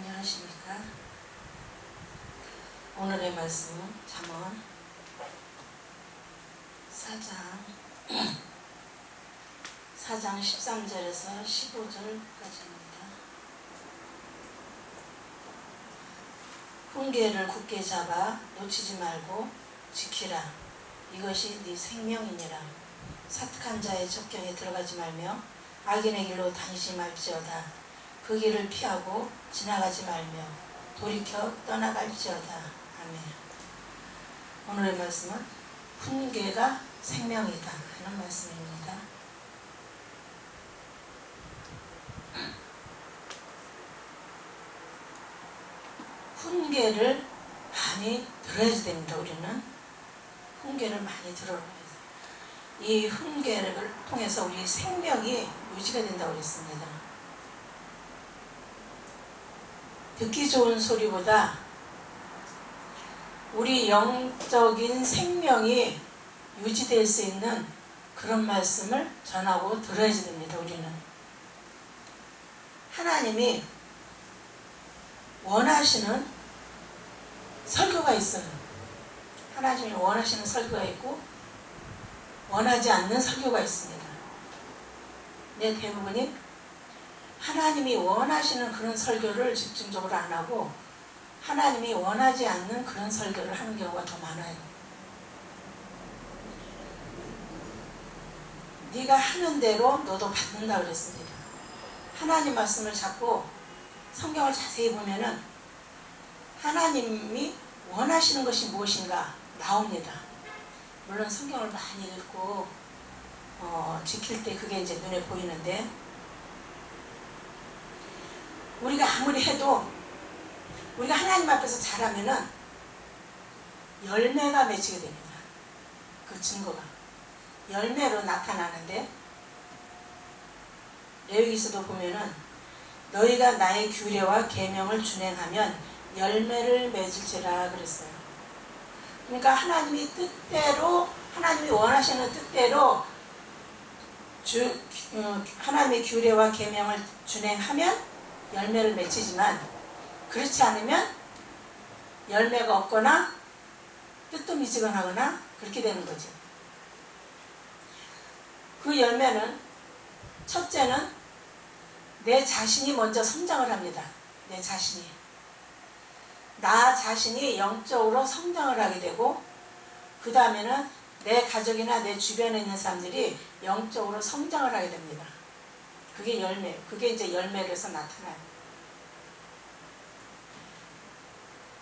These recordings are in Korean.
안녕하십니까. 오늘의 말씀은 잠언 4장 13절에서 15절까지입니다. 훈계를 굳게 잡아 놓치지 말고 지키라. 이것이 네 생명이니라. 사특한 자의 적경에 들어가지 말며 악인의 길로 다니지 말지어다. 그 길을 피하고 지나가지 말며 돌이켜 떠나갈지어다. 아멘. 오늘의 말씀은 훈계가 생명이다 하는 말씀입니다. 훈계를 많이 들어야 됩니다. 우리는 훈계를 많이 들어야 돼요. 이 훈계를 통해서 우리 생명이 유지가 된다고 했습니다. 듣기 좋은 소리보다 우리 영적인 생명이 유지될 수 있는 그런 말씀을 전하고 들어야 됩니다. 우리는 하나님이 원하시는 설교가 있어요. 하나님이 원하시는 설교가 있고 원하지 않는 설교가 있습니다. 대부분이 하나님이 원하시는 그런 설교를 집중적으로 안 하고 하나님이 원하지 않는 그런 설교를 하는 경우가 더 많아요. 네가 하는 대로 너도 받는다 그랬습니다. 하나님 말씀을 잡고 성경을 자세히 보면은 하나님이 원하시는 것이 무엇인가 나옵니다. 물론 성경을 많이 읽고 지킬 때 그게 이제 눈에 보이는데, 우리가 아무리 해도 우리가 하나님 앞에서 잘하면은 열매가 맺히게 됩니다. 그 증거가 열매로 나타나는데, 레위기서도 보면은 너희가 나의 규례와 계명을 준행하면 열매를 맺을지라 그랬어요. 그러니까 하나님이 뜻대로, 하나님이 원하시는 뜻대로 하나님의 규례와 계명을 준행하면 열매를 맺히지만, 그렇지 않으면 열매가 없거나 뜻도 미지근하거나 그렇게 되는 거죠. 그 열매는 첫째는 내 자신이 먼저 성장을 합니다. 나 자신이 영적으로 성장을 하게 되고, 그 다음에는 내 가족이나 내 주변에 있는 사람들이 영적으로 성장을 하게 됩니다. 그게 열매예요. 그게 이제 열매로서 나타나요.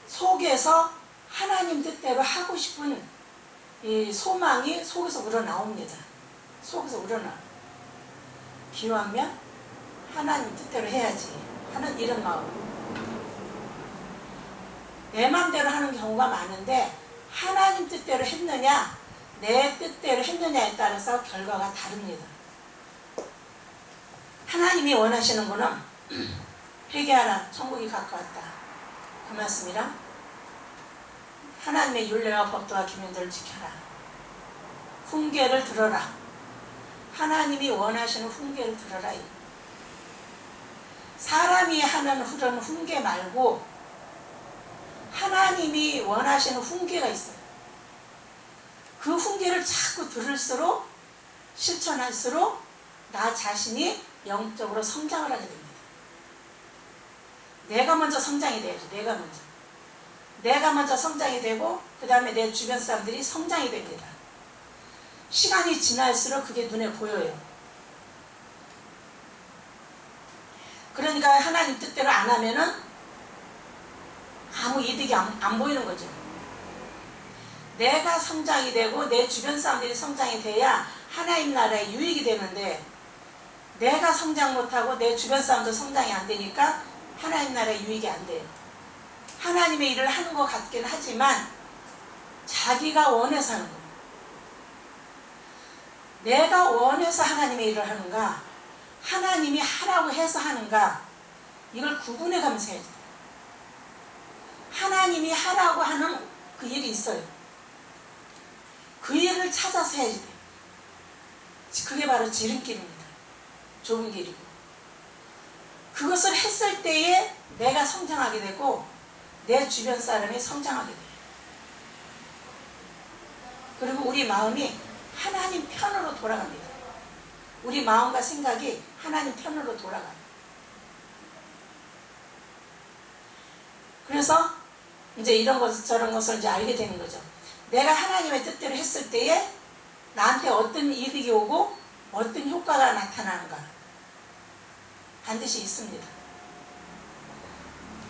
속에서 하나님 뜻대로 하고 싶은 이 소망이 속에서 우러나옵니다. 속에서 우러나. 기왕이면 하나님 뜻대로 해야지 하는 이런 마음. 내 마음대로 하는 경우가 많은데 하나님 뜻대로 했느냐 내 뜻대로 했느냐에 따라서 결과가 다릅니다. 하나님이 원하시는 거는 회개하라, 천국이 가까웠다, 그 말씀이랑 하나님의 율례와 법도와 기명들을 지켜라, 훈계를 들어라, 하나님이 원하시는 훈계를 들어라. 사람이 하는 그런 훈계 말고 하나님이 원하시는 훈계가 있어요. 그 훈계를 자꾸 들을수록, 실천할수록 나 자신이 영적으로 성장을 하게 됩니다. 내가 먼저 성장이 돼야죠. 내가 먼저 성장이 되고, 그 다음에 내 주변 사람들이 성장이 됩니다. 시간이 지날수록 그게 눈에 보여요. 그러니까 하나님 뜻대로 안 하면은 아무 이득이 안 보이는 거죠. 내가 성장이 되고 내 주변 사람들이 성장이 돼야 하나님 나라에 유익이 되는데, 내가 성장 못하고 내 주변 사람도 성장이 안 되니까 하나님 나라에 유익이 안 돼요. 하나님의 일을 하는 것 같긴 하지만 자기가 원해서 하는 거예요. 내가 원해서 하나님의 일을 하는가, 하나님이 하라고 해서 하는가, 이걸 구분해 가면서 해야 돼요. 하나님이 하라고 하는 그 일이 있어요. 그 일을 찾아서 해야지 돼요. 그게 바로 지름길입니다. 좁은 길이고. 그것을 했을 때에 내가 성장하게 되고 내 주변 사람이 성장하게 돼요. 그리고 우리 마음이 하나님 편으로 돌아갑니다. 우리 마음과 생각이 하나님 편으로 돌아가요. 그래서 이제 이런 것 저런 것을 이제 알게 되는 거죠. 내가 하나님의 뜻대로 했을 때에 나한테 어떤 이득이 오고 어떤 효과가 나타나는가 반드시 있습니다.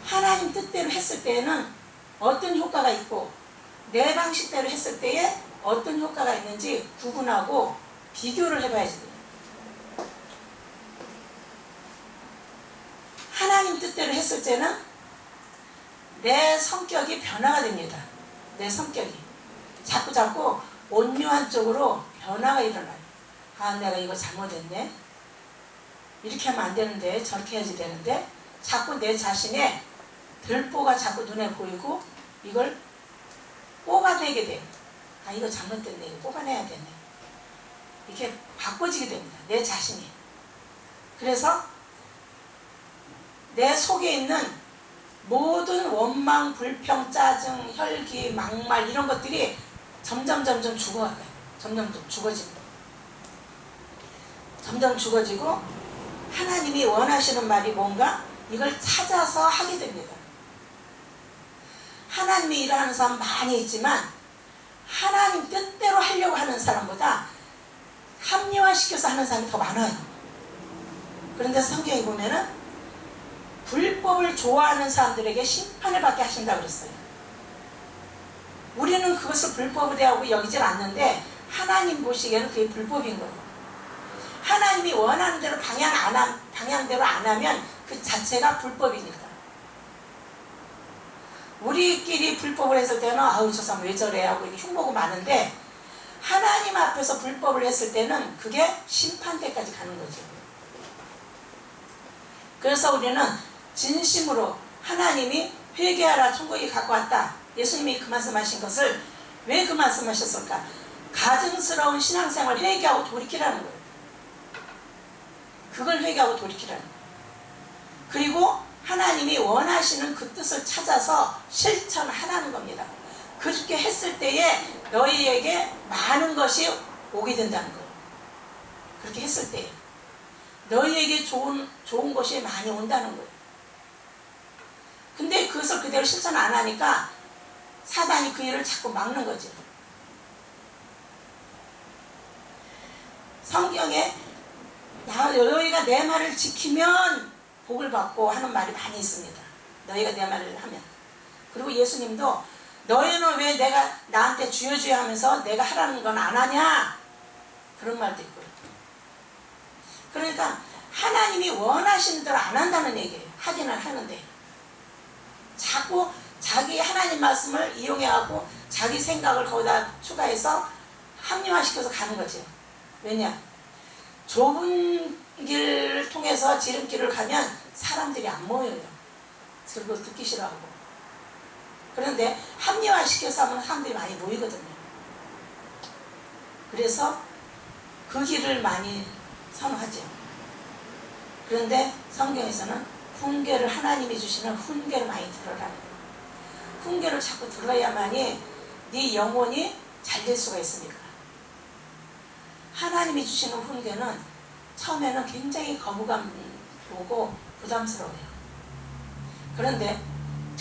하나님 뜻대로 했을 때에는 어떤 효과가 있고 내 방식대로 했을 때에 어떤 효과가 있는지 구분하고 비교를 해봐야지 돼요. 하나님 뜻대로 했을 때는 내 성격이 변화가 됩니다. 내 성격이 자꾸 온유한 쪽으로 변화가 일어나요. 아, 내가 이거 잘못했네. 이렇게 하면 안 되는데 저렇게 해야지 되는데 자꾸 내 자신의 들보가 자꾸 눈에 보이고 이걸 뽑아내게 돼요. 아, 이거 잘못됐네. 이거 뽑아내야 되네. 이렇게 바꿔지게 됩니다. 내 자신이. 그래서 내 속에 있는 모든 원망, 불평, 짜증, 혈기, 막말 이런 것들이 점점 죽어가요. 점점 죽어집니다. 점점 죽어지고 하나님이 원하시는 말이 뭔가 이걸 찾아서 하게 됩니다. 하나님이 일하는 사람 많이 있지만 하나님 뜻대로 하려고 하는 사람보다 합리화시켜서 하는 사람이 더 많아요. 그런데 성경에 보면은 불법을 좋아하는 사람들에게 심판을 받게 하신다고 그랬어요. 우리는 그것을 불법을 대하고 여기질 않는데 하나님 보시기에는 그게 불법인 거예요. 하나님이 원하는 대로 방향대로 안 하면 그 자체가 불법이니까. 우리끼리 불법을 했을 때는 아우 저 사람 왜 저래 하고 이렇게 흉보고 마는데 하나님 앞에서 불법을 했을 때는 그게 심판대까지 가는 거죠. 그래서 우리는 진심으로 하나님이 회개하라 천국에 갖고 왔다. 예수님이 그 말씀하신 것을 왜 그 말씀하셨을까? 가증스러운 신앙생활을 회개하고 돌이키라는 거예요. 그걸 회개하고 돌이키라는 거예요. 그리고 하나님이 원하시는 그 뜻을 찾아서 실천하라는 겁니다. 그렇게 했을 때에 너희에게 많은 것이 오게 된다는 거예요. 그렇게 했을 때에 너희에게 좋은 것이 많이 온다는 거예요. 근데 그것을 그대로 실천 안 하니까 사단이 그 일을 자꾸 막는 거죠. 성경에 너희가 내 말을 지키면 복을 받고 하는 말이 많이 있습니다. 너희가 내 말을 하면. 그리고 예수님도 너희는 왜 내가 나한테 주여 주여 하면서 내가 하라는 건 안 하냐? 그런 말도 있고요. 그러니까 하나님이 원하시는 대로 안 한다는 얘기예요. 하기는 하는데 자꾸 자기 하나님 말씀을 이용해갖고 자기 생각을 거기다 추가해서 합리화시켜서 가는 거죠. 왜냐? 좁은 길을 통해서 지름길을 가면 사람들이 안 모여요. 그리고 듣기 싫어하고. 그런데 합리화시켜서 하면 사람들이 많이 모이거든요. 그래서 그 길을 많이 선호하죠. 그런데 성경에서는 훈계를 하나님이 주시는 훈계를 많이 들으라는 거예요. 훈계를 자꾸 들어야만이 네 영혼이 잘 될 수가 있으니까. 하나님이 주시는 훈계는 처음에는 굉장히 거부감 오고 부담스러워요. 그런데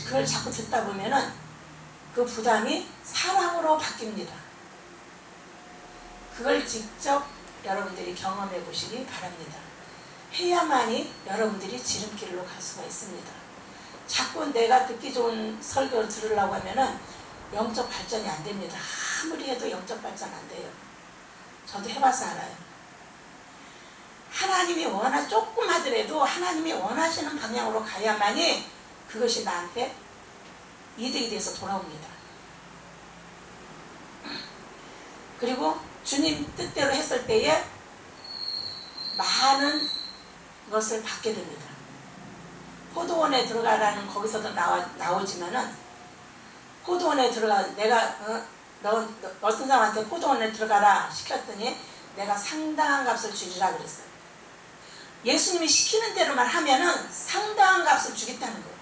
그걸 자꾸 듣다 보면은 그 부담이 사랑으로 바뀝니다. 그걸 직접 여러분들이 경험해 보시기 바랍니다. 해야만이 여러분들이 지름길로 갈 수가 있습니다. 자꾸 내가 듣기 좋은 설교를 들으려고 하면은 영적 발전이 안 됩니다. 아무리 해도 영적 발전 안 돼요. 저도 해봐서 알아요. 하나님이 조금 하더라도 하나님이 원하시는 방향으로 가야만이 그것이 나한테 이득이 돼서 돌아옵니다. 그리고 주님 뜻대로 했을 때에 많은 것을 받게 됩니다. 포도원에 들어가라는 거기서도 나오지만은 포도원에 들어가 내가 너 어떤 사람한테 포도원에 들어가라 시켰더니 내가 상당한 값을 주리라 그랬어요. 예수님이 시키는 대로만 하면은 상당한 값을 주겠다는 거예요.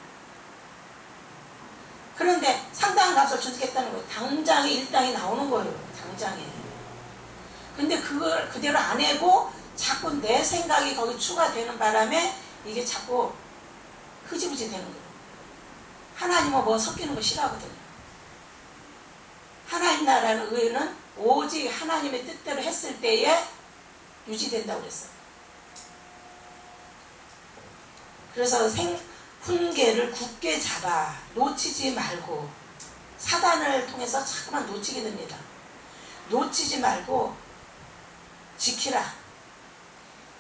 그런데 상당한 값을 주겠다는 거예요. 당장에 일당이 나오는 거예요. 당장에. 근데 그걸 그대로 안 해고 자꾸 내 생각이 거기 추가되는 바람에 이게 자꾸 흐지부지 되는 거예요. 하나님은 뭐 섞이는 거 싫어하거든요. 하나님 나라는 의회는 오직 하나님의 뜻대로 했을 때에 유지된다고 그랬어요. 그래서 훈계를 굳게 잡아 놓치지 말고, 사단을 통해서 자꾸만 놓치게 됩니다. 놓치지 말고 지키라.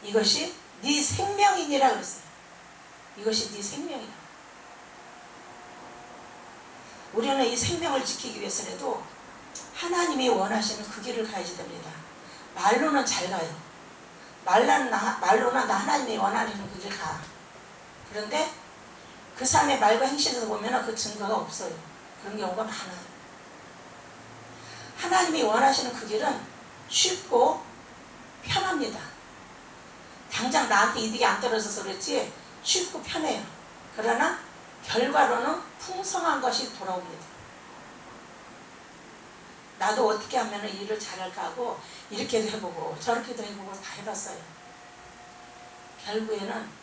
이것이 네 생명이니라 그랬어요. 이것이 네 생명이라. 우리는 이 생명을 지키기 위해서라도 하나님이 원하시는 그 길을 가야지 됩니다. 말로는 잘 가요. 말로는 나 하나님이 원하시는 그 길 가. 그런데 그 사람의 말과 행실에서 보면 그 증거가 없어요. 그런 경우가 많아요. 하나님이 원하시는 그 길은 쉽고 편합니다. 당장 나한테 이득이 안 떨어져서 그렇지 쉽고 편해요. 그러나 결과로는 풍성한 것이 돌아옵니다. 나도 어떻게 하면 일을 잘할까 하고 이렇게도 해보고 저렇게도 해보고 다 해봤어요. 결국에는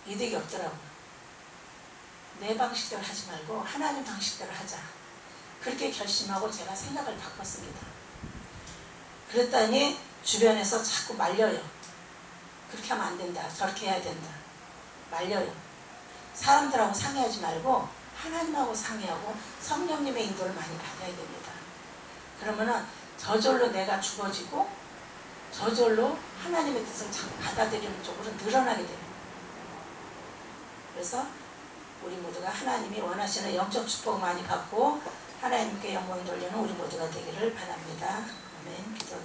이득이 없더라고요. 내 방식대로 하지 말고 하나님 방식대로 하자. 그렇게 결심하고 제가 생각을 바꿨습니다. 그랬더니 주변에서 자꾸 말려요. 그렇게 하면 안 된다. 저렇게 해야 된다. 말려요. 사람들하고 상의하지 말고 하나님하고 상의하고 성령님의 인도를 많이 받아야 됩니다. 그러면은 저절로 내가 죽어지고 저절로 하나님의 뜻을 자꾸 받아들이는 쪽으로 늘어나게 돼요. 그래서 우리 모두가 하나님이 원하시는 영적 축복을 많이 받고 하나님께 영광 돌리는 우리 모두가 되기를 바랍니다. 아멘. 기도하겠습니다.